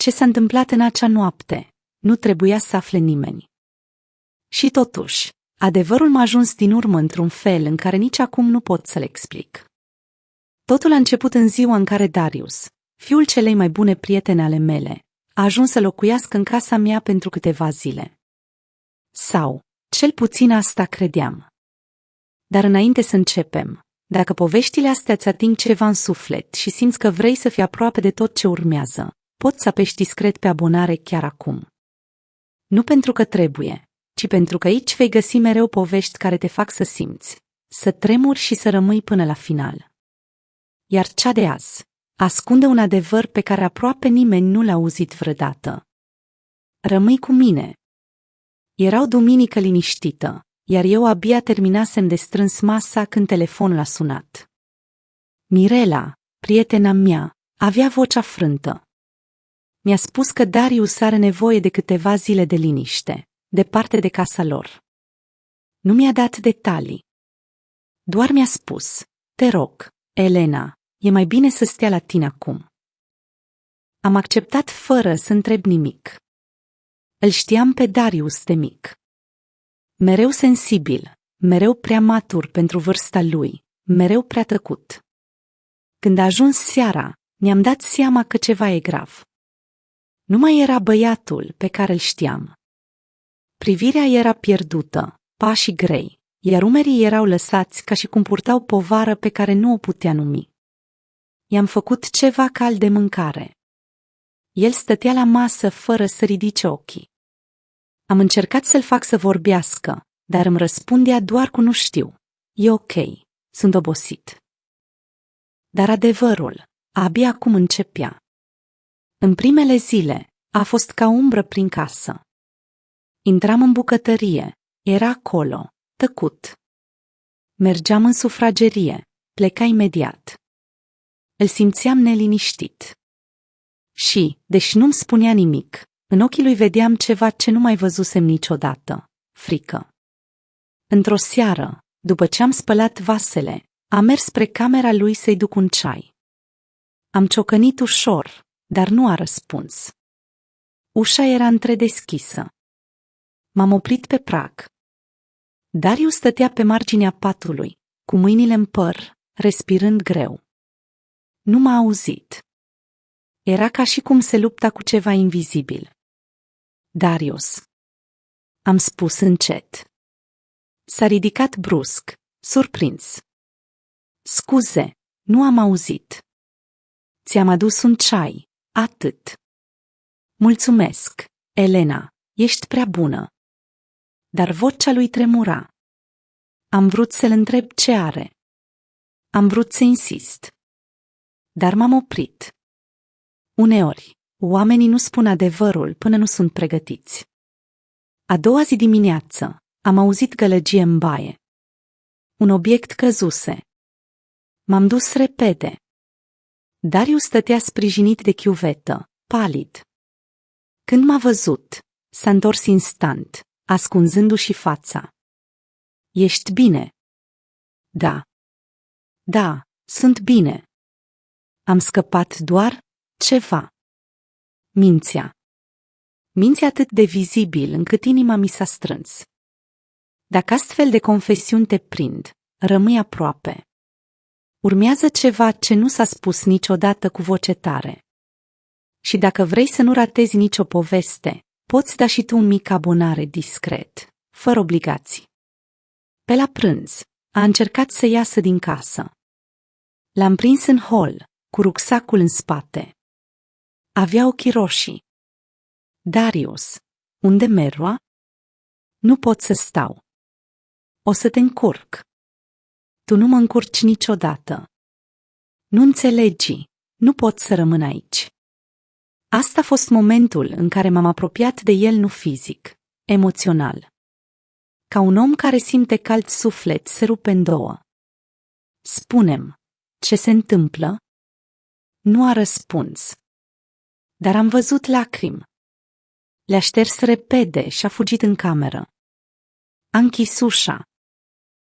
Ce s-a întâmplat în acea noapte? Nu trebuia să afle nimeni. Și totuși, adevărul m-a ajuns din urmă într-un fel în care nici acum nu pot să-l explic. Totul a început în ziua în care Darius, fiul celei mai bune prietene ale mele, a ajuns să locuiască în casa mea pentru câteva zile. Sau, cel puțin asta credeam. Dar înainte să începem, dacă poveștile astea îți ating ceva în suflet și simți că vrei să fii aproape de tot ce urmează, poți să apeși discret pe abonare chiar acum. Nu pentru că trebuie, ci pentru că aici vei găsi mereu povești care te fac să simți, să tremuri și să rămâi până la final. Iar cea de azi ascunde un adevăr pe care aproape nimeni nu l-a auzit vreodată. Rămâi cu mine. Era o duminică liniștită, iar eu abia terminasem de strâns masa când telefonul a sunat. Mirela, prietena mea, avea vocea frântă. Mi-a spus că Darius are nevoie de câteva zile de liniște, departe de casa lor. Nu mi-a dat detalii. Doar mi-a spus, te rog, Elena, e mai bine să stea la tine acum. Am acceptat fără să întreb nimic. Îl știam pe Darius de mic. Mereu sensibil, mereu prea matur pentru vârsta lui, mereu prea tăcut. Când a ajuns seara, ne-am dat seama că ceva e grav. Nu mai era băiatul pe care îl știam. Privirea era pierdută, pașii grei, iar umerii erau lăsați ca și cum purtau povară pe care nu o putea numi. I-am făcut ceva cald de mâncare. El stătea la masă fără să ridice ochii. Am încercat să-l fac să vorbească, dar îmi răspundea doar cu nu știu. E ok, sunt obosit. Dar adevărul abia acum începea. În primele zile a fost ca umbră prin casă. Intram în bucătărie, era acolo, tăcut. Mergeam în sufragerie, pleca imediat. Îl simțeam neliniștit. Și, deși nu-mi spunea nimic, în ochii lui vedeam ceva ce nu mai văzusem niciodată, frică. Într-o seară, după ce am spălat vasele, am mers spre camera lui să-i duc un ceai. Am ciocănit ușor, dar nu a răspuns. Ușa era întredeschisă. M-am oprit pe prag. Darius stătea pe marginea patului, cu mâinile în păr, respirând greu. Nu m-a auzit. Era ca și cum se lupta cu ceva invizibil. Darius. Am spus încet. S-a ridicat brusc, surprins. Scuze, nu am auzit. Ți-am adus un ceai, atât. Mulțumesc, Elena, ești prea bună. Dar vocea lui tremura. Am vrut să-l întreb ce are. Am vrut să insist. Dar m-am oprit. Uneori, oamenii nu spun adevărul până nu sunt pregătiți. A doua zi dimineață, am auzit gălăgie în baie. Un obiect căzuse. M-am dus repede. Darius stătea sprijinit de chiuvetă, palid. Când m-a văzut, s-a întors instant, ascunzându-și fața. Ești bine? Da. Da, sunt bine. Am scăpat doar ceva. Mințea atât de vizibil încât inima mi s-a strâns. Dacă astfel de confesiuni te prind, rămâi aproape. Urmează ceva ce nu s-a spus niciodată cu voce tare. Și dacă vrei să nu ratezi nicio poveste, poți da și tu un mic abonare discret, fără obligații. Pe la prânz, a încercat să iasă din casă. L-am prins în hol, cu rucsacul în spate. Avea ochii roșii. Darius, unde merua? Nu pot să stau. O să te încurc. Tu nu mă încurci niciodată. Nu înțelegi, nu pot să rămân aici. Asta a fost momentul în care m-am apropiat de el nu fizic, emoțional. Ca un om care simte cald suflet se rupe în două. Spune-mi, ce se întâmplă? Nu a răspuns. Dar am văzut lacrimi. Le-a șters repede și a fugit în cameră. A închis ușa.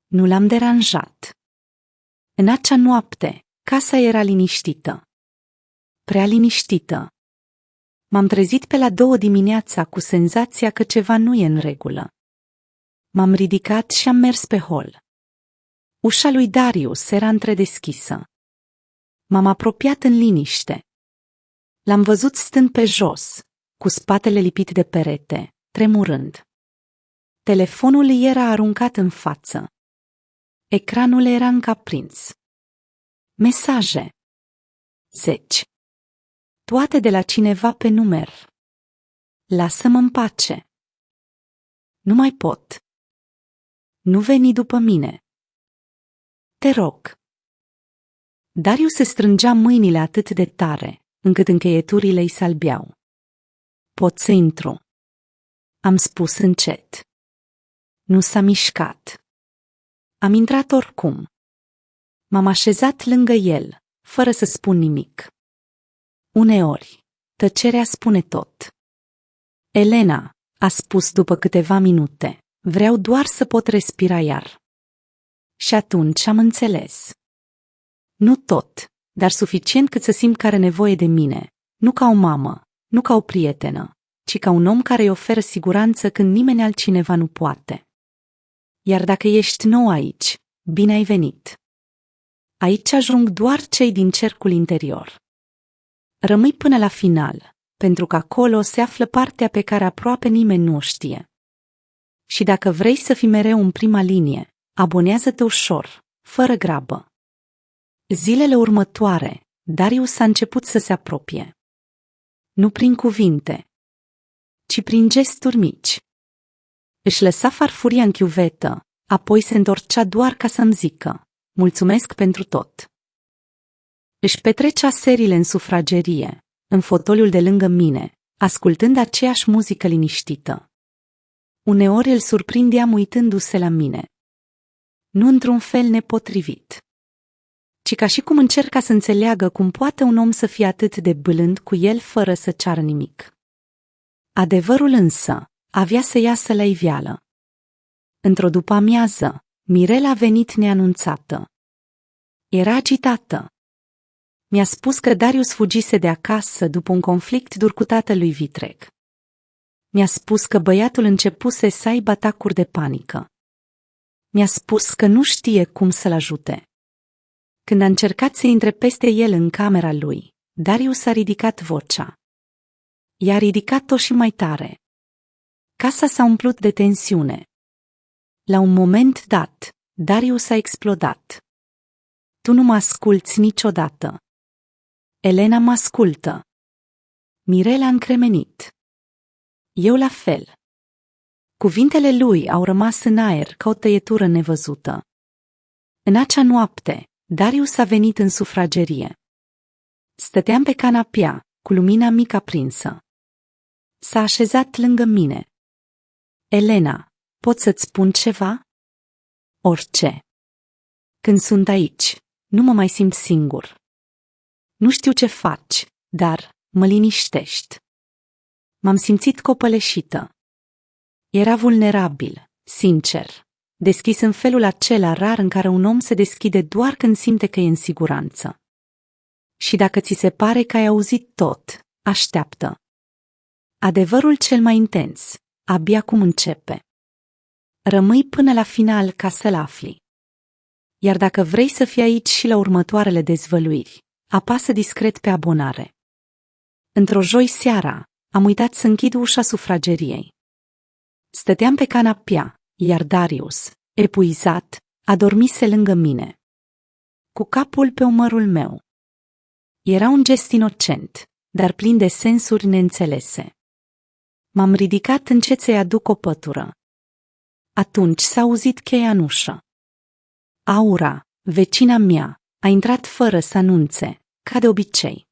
Nu l-am deranjat. În acea noapte, casa era liniștită. Prea liniștită. M-am trezit pe la 2 dimineața cu senzația că ceva nu e în regulă. M-am ridicat și am mers pe hol. Ușa lui Darius era întredeschisă. M-am apropiat în liniște. L-am văzut stând pe jos, cu spatele lipit de perete, tremurând. Telefonul îi era aruncat în față. Ecranul era încă aprins. Mesaje. 10. Toate de la cineva pe numer. Lasă-mă în pace. Nu mai pot. Nu veni după mine. Te rog. Darius se strângea mâinile atât de tare, încât încheieturile îi salbeau. Pot să intru. Am spus încet. Nu s-a mișcat. Am intrat oricum. M-am așezat lângă el, fără să spun nimic. Uneori, tăcerea spune tot. Elena, a spus după câteva minute, vreau doar să pot respira iar. Și atunci am înțeles. Nu tot, dar suficient cât să simt că are nevoie de mine, nu ca o mamă, nu ca o prietenă, ci ca un om care îi oferă siguranță când nimeni altcineva nu poate. Iar dacă ești nou aici, bine ai venit. Aici ajung doar cei din cercul interior. Rămâi până la final, pentru că acolo se află partea pe care aproape nimeni nu o știe. Și dacă vrei să fii mereu în prima linie, abonează-te ușor, fără grabă. Zilele următoare, Darius a început să se apropie. Nu prin cuvinte, ci prin gesturi mici. Își lăsa farfuria în chiuvetă, apoi se întorcea doar ca să-mi zică, mulțumesc pentru tot. Își petrecea seriile în sufragerie, în fotoliul de lângă mine, ascultând aceeași muzică liniștită. Uneori îl surprindeam uitându-se la mine. Nu într-un fel nepotrivit, ci ca și cum încerca să înțeleagă cum poate un om să fie atât de blând cu el fără să ceară nimic. Adevărul însă avea să iasă la iveală. Într-o după-amiază, Mirela a venit neanunțată. Era agitată. Mi-a spus că Darius fugise de acasă după un conflict dur cu tatălui vitreg. Mi-a spus că băiatul începuse să aibă atacuri de panică. Mi-a spus că nu știe cum să-l ajute. Când a încercat să intre peste el în camera lui, Darius a ridicat vocea. I-a ridicat-o și mai tare. Casa s-a umplut de tensiune. La un moment dat, Darius a explodat. Tu nu mă asculți niciodată. Elena mă ascultă. Mirela a încremenit. Eu la fel. Cuvintele lui au rămas în aer ca o tăietură nevăzută. În acea noapte, Darius a venit în sufragerie. Stăteam pe canapea, cu lumina mică aprinsă. S-a așezat lângă mine. Elena, pot să-ți spun ceva? Orice. Când sunt aici, nu mă mai simt singur. Nu știu ce faci, dar mă liniștești. M-am simțit copăleșită. Era vulnerabil, sincer, deschis în felul acela rar în care un om se deschide doar când simte că e în siguranță. Și dacă ți se pare că ai auzit tot, așteaptă. Adevărul cel mai intens, abia cum începe. Rămâi până la final ca să-l afli. Iar dacă vrei să fii aici și la următoarele dezvăluiri, apasă discret pe abonare. Într-o joi seara, am uitat să închid ușa sufrageriei. Stăteam pe canapea, iar Darius, epuizat, adormise lângă mine, cu capul pe umărul meu. Era un gest inocent, dar plin de sensuri neînțelese. M-am ridicat încet să-i aduc o pătură. Atunci s-a auzit cheia în ușă. Aura, vecina mea, a intrat fără să anunțe, ca de obicei.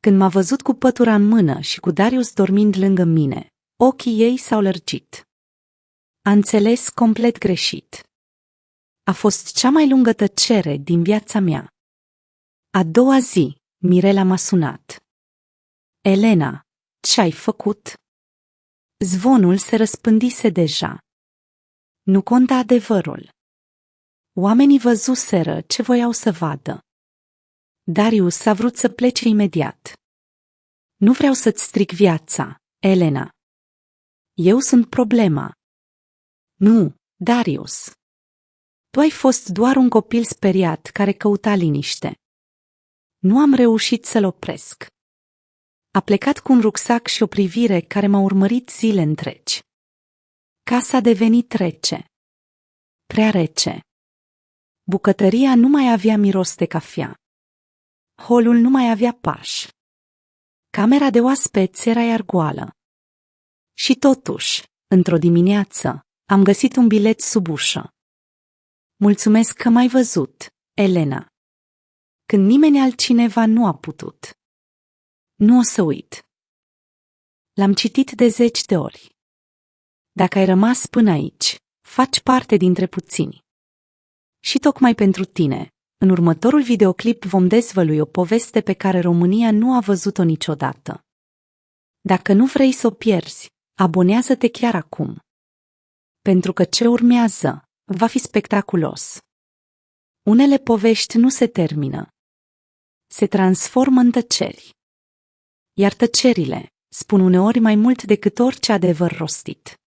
Când m-a văzut cu pătura în mână și cu Darius dormind lângă mine, ochii ei s-au lărgit. A înțeles complet greșit. A fost cea mai lungă tăcere din viața mea. A doua zi, Mirela m-a sunat. Elena, ce-ai făcut? Zvonul se răspândise deja. Nu conta adevărul. Oamenii văzuseră ce voiau să vadă. Darius a vrut să plece imediat. Nu vreau să-ți stric viața, Elena. Eu sunt problema. Nu, Darius. Tu ai fost doar un copil speriat care căuta liniște. Nu am reușit să-l opresc. A plecat cu un rucsac și o privire care m-a urmărit zile întregi. Casa a devenit rece. Prea rece. Bucătăria nu mai avea miros de cafea. Holul nu mai avea pași. Camera de oaspeți era iar goală. Și totuși, într-o dimineață, am găsit un bilet sub ușă. Mulțumesc că m-ai văzut, Elena. Când nimeni altcineva nu a putut. Nu o să uit. L-am citit de 10 de ori. Dacă ai rămas până aici, faci parte dintre puțini. Și tocmai pentru tine, în următorul videoclip vom dezvălui o poveste pe care România nu a văzut-o niciodată. Dacă nu vrei să o pierzi, abonează-te chiar acum. Pentru că ce urmează va fi spectaculos. Unele povești nu se termină. Se transformă în tăceri. Iar tăcerile spun uneori mai mult decât orice adevăr rostit.